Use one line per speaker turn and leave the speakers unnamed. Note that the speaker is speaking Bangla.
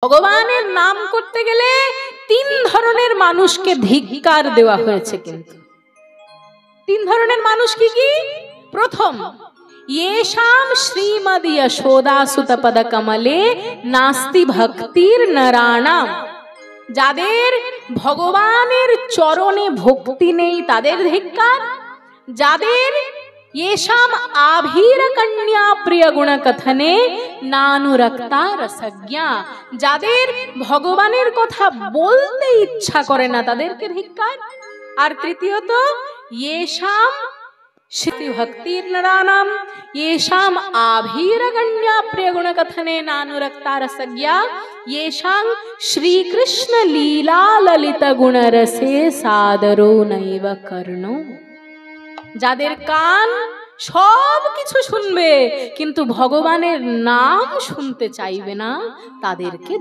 ভগবানের নাম করতে গেলে তিন ধরনের মানুষকে ধিক্কার দেওয়া হয়েছে। কিন্তু তিন ধরনের মানুষ কি কি? প্রথম, येषां श्रीमद् यशोदासुत पद कमले नास्ति भक्तिर नराणाम, যাদের ভগবানের চরণে ভক্তি নেই তাদের ধিক্কার। যাদের येषां आभीर कन्या प्रिय गुण कथने नानुरक्ता रसज्ञा, যাদের ভগবানের কথা বলতে ইচ্ছা করে না তাদেরকে ধিক্কার। আর তৃতীয়ত, येषां श्री भक्तिर नराणाम येषां आभीर कन्या प्रिय गुण कथने नानुरक्ता रसज्ञा येषां श्री कृष्ण लीला ललित गुण रसे सादरो नैव कर्णो, যাদের কান সব কিছু শুনবে কিন্তু ভগবানের নাম শুনতে চাইবে না তাদেরকে